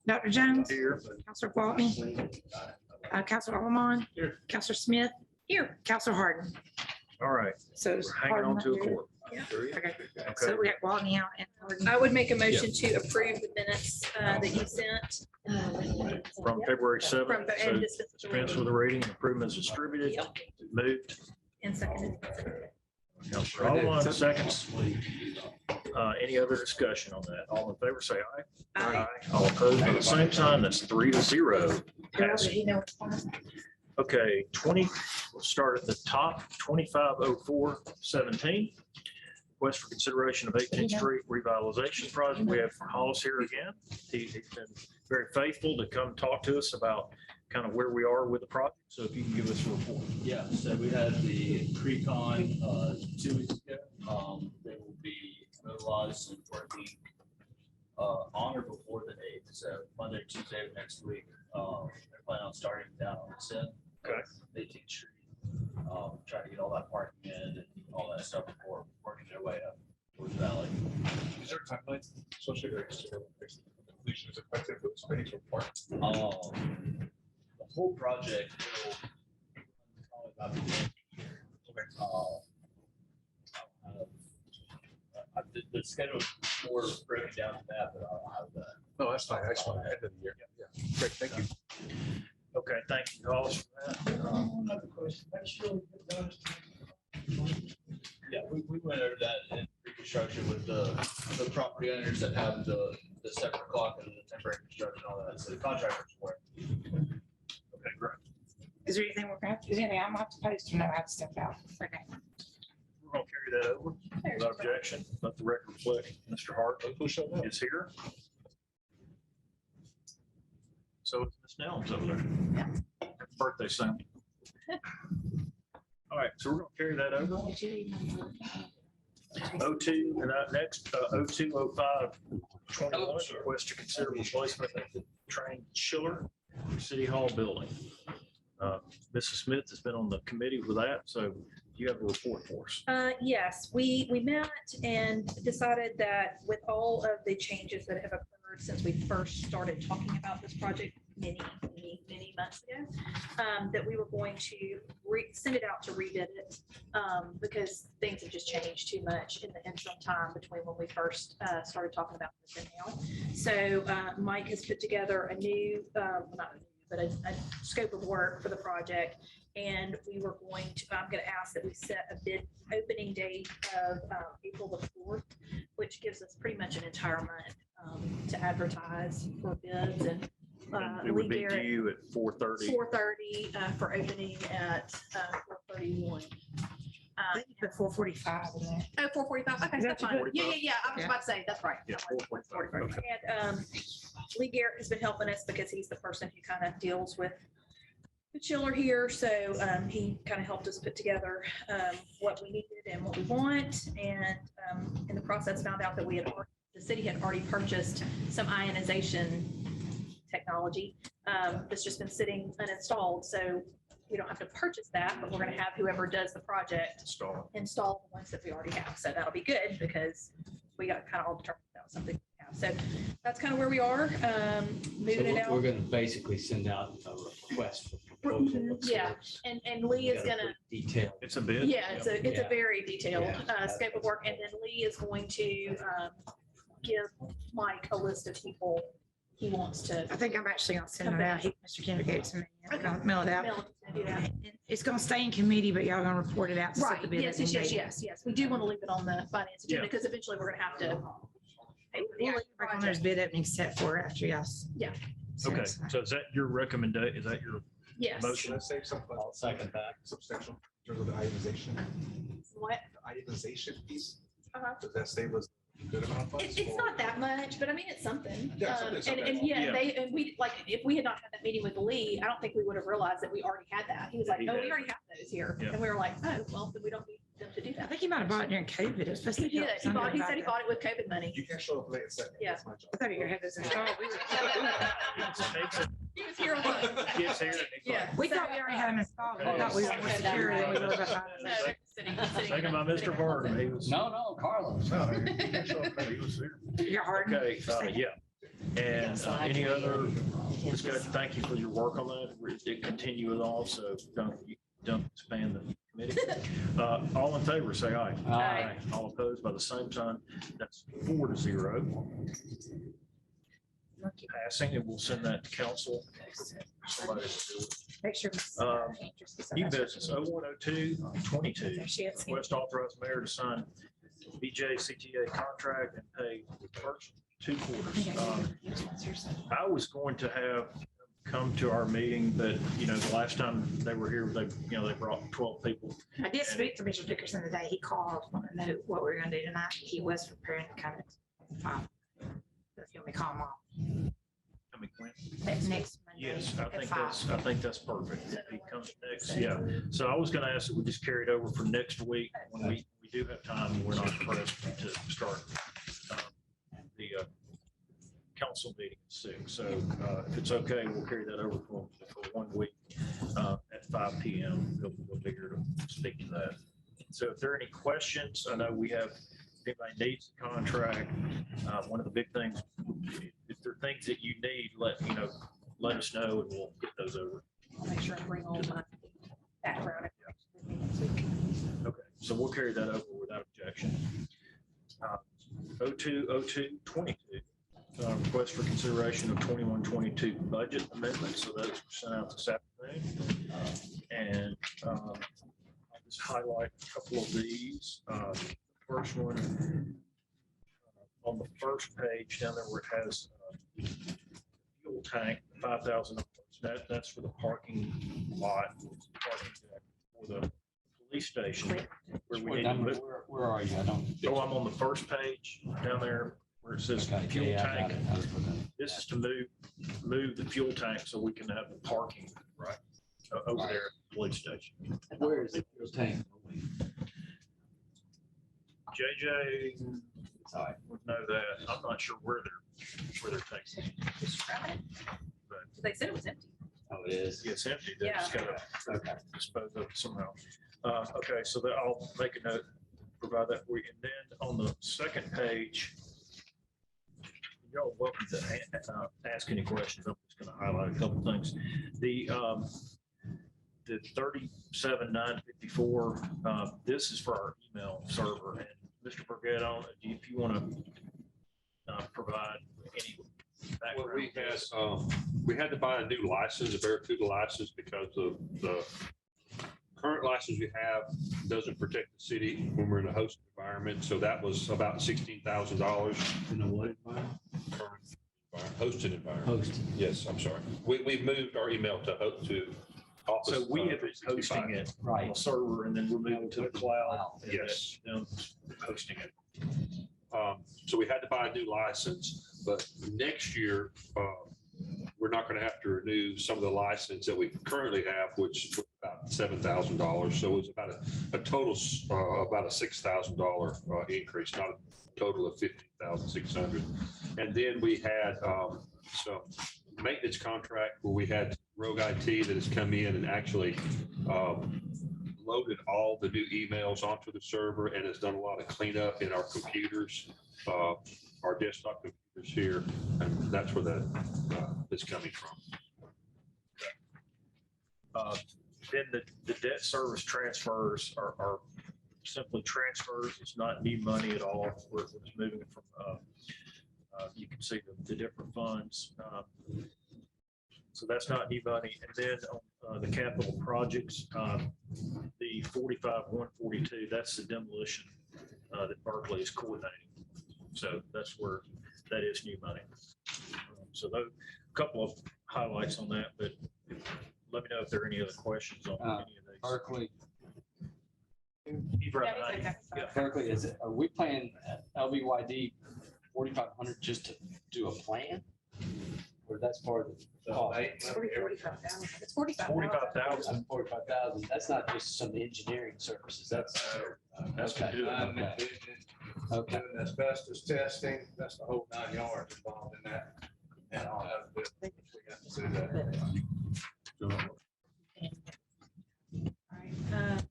Dr. Jones, Here. Counselor Gwaltney, Counselor Allemond, Here. Counselor Smith, here, Counselor Harden. All right, So we're hanging on to a cord. Okay, so we got Gwaltney out and Harden. I would make a motion to approve the minutes that you sent. From February From 7th, the so and dispense with the dispense with reading. the reading, approval is distributed, Yep. moved. And seconded. Counselor Allen, seconds. Any other discussion on that? All in favor, say aye. Aye. All opposed at the same time, that's 3-0. Passed. Okay, 20, we'll start at the top, 250417. Request for consideration of 18th Street revitalization project. We have Hollis here again. He's been very faithful to come talk to us about kind of where we are with the project. So if you can give us a report. Yeah, so we had the pre-con 2 weeks ago. They will be mobilized and working on or before the 8th. So Monday, Tuesday of next week. They're planning on starting down on the 10th. Okay. 18th Street. Trying to get all that parking in and all that stuff before working their way up towards the valley. Is there a timeline associated with completion is expected for this ready to report? The whole project will probably about the end of the year. The schedule is more broken down than that, but I'll have that. No, that's fine. I just want to end of the year. Yeah. Great. Thank you. Okay, thank you, Hollis, for that. Another question. Make sure we get those. Yeah, we went over that in pre-construction with the property owners that have the separate clock and the temporary construction, all that. So the contractors work. Okay, great. Is there anything we're gonna have to, is there anything I'm gonna have to post or no, I have to step out? Okay. We're going to carry that over without objection. Let the record reflect Mr. Hart is here. So it's Ms. Nelms over there. Happy birthday, Sam. All right, so we're going to carry that over. 02, and next, 020521, request to consider replacement of the train chiller for City Hall building. Mrs. Smith has been on the committee with that, so you have a report for us. Yes, we met and decided that with all of the changes that have occurred since we first started talking about this project many months ago, that we were going to send it out to rebid it because things have just changed too much in the interim time between when we first started talking about this and now. So Mike has put together a new, not a new, but a scope of work for the project. And we were going to, I'm going to ask that we set a bid opening date of April the 4th, which gives us pretty much an entire month to advertise for bids. And It would be due at 4:30. 4:30 for opening at 4:31. Put 4:45 in there. Oh, 4:45. Okay, Is that that's fine. 4:45? Yeah. I was about to say, that's right. Yeah, 4:45. Okay. And Lee Garrett has been helping us because he's the person who kind of deals with the chiller here. So he kind of helped us put together what we needed and what we want. And in the process found out that the city had already purchased some ionization technology that's just been sitting uninstalled. So we don't have to purchase that, but we're going to have whoever does the project install the ones that we already have. So that'll be good because we got kind of all determined that was something we have. So that's kind of where we are, moving it out. We're going to basically send out a request for proposal. of Yeah, sorts. and Lee is going to, Detail. It's a bid. yeah, it's a Yeah. very detailed Yeah. scope of work. And then Lee is going to give Mike a list of people he wants to I think I'm actually gonna send it out. Mr. Kendrick gave it to me. I'm gonna mail it out. do that. It's gonna stay in committee, but y'all gonna report it out. to set Right, the bid yes. opening date. We do want to leave it on the finance agenda Yeah. because eventually we're going to have to. pay for the We'll leave actual it on project. there's bid opening set for after y'all. Yeah. Okay, so is that your recommendation? Is that your Yes. motion? Should I save some I'll second that. substantial in terms of the itemization? What? The itemization piece, Uh-huh. does that save us a good amount of funds? It's or- not that much, but I mean, it's something. Yeah, something. And Yeah. we, like, if we had not had that meeting with Lee, I don't think we would have realized that we already had that. He was like, He oh, we had. already have those here. Yeah. And we were like, oh, well, then we don't need them to do I that. think he might have bought it during COVID. It was supposed to He be. did. He said he bought it with COVID money. You can't show up late and say. Yeah. That's my job. I thought you had this installed. We were- He was here on the. Gets here and he's Yeah. We thought we already had them installed. We thought we were more secure than we were about No, that. they're sitting- Second by Mr. Harden. He was. No, Carlos. No, you can't show up late. He was here. You're hard. Okay, yeah. And any other discussion? Thank you for your work on that. It continues also. Don't expand the committee. All in favor, say aye. Aye. All opposed by the same sign. That's 4-0. Passing, and we'll send that to council. Somebody will do it. Make sure. New business 010222. She has. Request authorize mayor to sign BJ CTA contract and pay the first 2 quarters. I was going to have come to our meeting, but the last time they were here, they brought 12 people. I did speak to Mr. Dickerson today. He called, wanted to know what we were gonna do tonight. He was preparing to come at 5. If you want me to call him off. I mean, when? Next Monday. Yes, I at think 5. that's perfect. If he comes next, yeah. So I was gonna ask that we just carry it over for next week when we do have time. We're not pressed to start the council meeting at 6. So if it's okay, we'll carry that over for 1 week at 5 p.m. We'll be here to speak to that. So if there are any questions, I know we have, if anybody needs a contract, one of the big things, if there are things that you need, let us know and we'll get those over. I'll make sure I bring all my background. Next week. Okay, so we'll carry that over without objection. 020222, request for consideration of 2122 budget amendments. So those were sent out this afternoon. And I'll just highlight a couple of these. First one, on the first page down there where it has fuel tank, $5,000. That's for the parking lot, parking deck for the police station. Where we need to move. Where are you? I don't. Oh, I'm on the first page down there where it says Okay, fuel yeah, I tank. got it. I was looking at it. This is to move the fuel tank so we can have the parking right over there at the police station. Where is the fuel tank? JJ Sorry. would know that. I'm not sure where they're taking it. They said it was empty. Oh, it is. It's empty. They just gotta Okay. dispose of it somehow. Okay, so that I'll make a note, provide that for you. And then on the second page, y'all are welcome to ask any questions. I'm just gonna highlight a couple things. The 37954, this is for our email server. And Mr. Burgett, if you want to provide any Well, background. we had to buy a new license, a Barracuda license, because of the current license we have doesn't protect the city when we're in a hosted environment. So that was about $16,000. In a what environment? Hosted environment. Host. Yes, I'm sorry. We moved our email to Office. So we have been 365. hosting it on Right. the server and then we're moving to the cloud. Wow. and Yes. then hosting it. So we had to buy a new license, but next year, we're not going to have to renew some of the license that we currently have, which was about $7,000. So it was about a total, about a $6,000 increase, not a total of $15,600. And then we had some maintenance contract where we had Rogue IT that has come in and actually loaded all the new emails onto the server and has done a lot of cleanup in our computers, our desktop computers here, and that's where that is coming from. Then the debt service transfers are simply transfers. It's not new money at all. We're just moving it from, you can see the different funds. So that's not new money. And then on the capital projects, the 45-142, that's the demolition that Berkeley is coordinating. So that's where that is new money. So a couple of highlights on that, but let me know if there are any other questions on any of these. Berkeley. You've right Yeah, behind you. it's okay. Yeah. Berkeley, are we playing LBYD 4,500 just to do a plan? Or that's part of the cost? It's 45,000. It's 45,000. 45,000. 45,000. That's not just some engineering services. That's That's to okay. do it. Okay. Okay. Doing asbestos testing, that's the whole 9 yards involved in that. And all that, we got to do that. All right.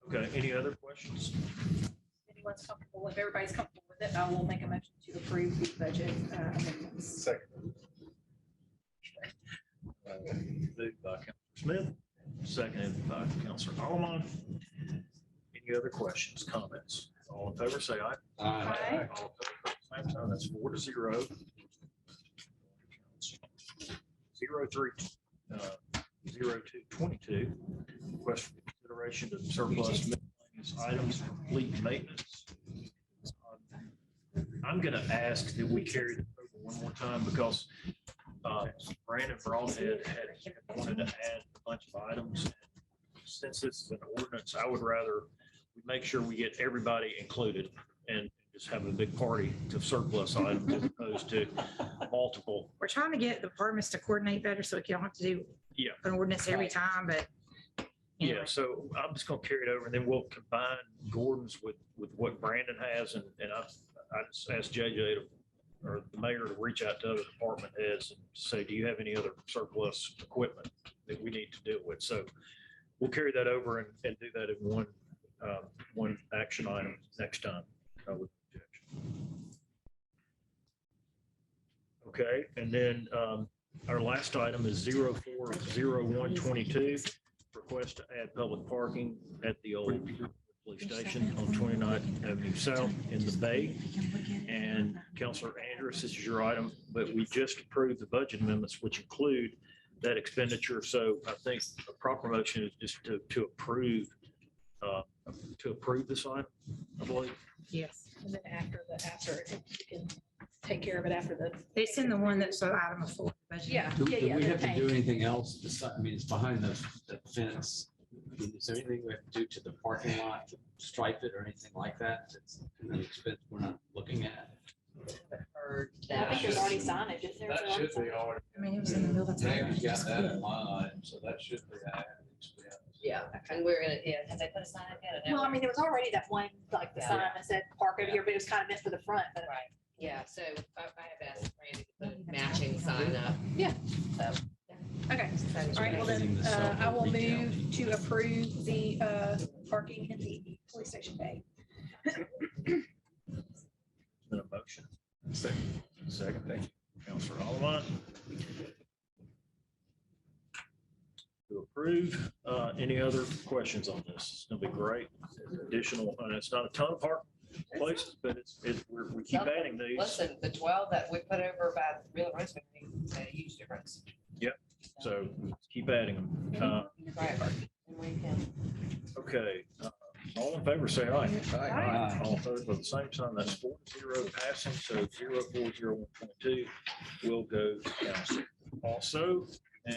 Okay, any other questions? Anyone's comfortable, if everybody's comfortable with it, I will make a motion to approve the budget amendments. Second. Moved by Counselor Smith, seconded by Counselor Allen. Any other questions, comments? All in favor, say aye. Aye. All opposed, same sign. That's 4-0. 0222. Request for consideration of surplus miscellaneous items for fleet maintenance. I'm going to ask that we carry this over one more time because Brandon Broadhead had wanted to add a bunch of items. Since this is an ordinance, I would rather we make sure we get everybody included and just have a big party to surplus items as opposed to multiple. We're trying to get the departments to coordinate better so we don't have to do Yeah. an ordinance every time, but. anyway. Yeah, so I'm just gonna carry it over and then we'll combine Gordon's with what Brandon has and I just asked JJ or the mayor to reach out to other department heads and say, do you have any other surplus equipment that we need to deal with? So we'll carry that over and do that in one action item next time. With objection. Okay, and then our last item is 040122, request to add public parking at the old police station on 29th Avenue South in the Bay. And Councilor Andrus, this is your item, but we just approved the budget amendments, which include that expenditure. So I think a proper motion is just to approve this item, I believe. Yes, And then after, you can take care of it after the. they send the one that's an item of full budget. Yeah, Do yeah, do yeah. we the have to tank. do anything else besides, I mean, it's behind the fence. Is there anything we have to do to the parking lot, to stripe it or anything like that? It's an expense we're not looking at. I think there's already signage, isn't there? That should be already. I mean, it was in the middle of the Jamie's got that in time. line item, so that should be added expense. Yeah, and we're gonna, yeah, have they put a sign up yet? Well, I mean, there was already that one, like the Yeah. sign that said park over here, but it was kind of meant for the front, but. Right, yeah, so I have asked Randy to put a matching sign up. Yeah. So. Okay, that is all right, well great. then, I will move to approve the parking in the police station bay. Been a motion. Second, thank you. Councilor Allen. To approve. Any other questions on this? It's gonna be great. Additional, and it's not a ton of park places, but we keep adding these. Listen, the 12 that we put over by Real Rosemary made a huge difference. So keep adding them. Right. And we can, Okay, all in favor, say aye. Aye. All opposed with the same sign, that's 4-0 passing, so 040122 will go to council. Also,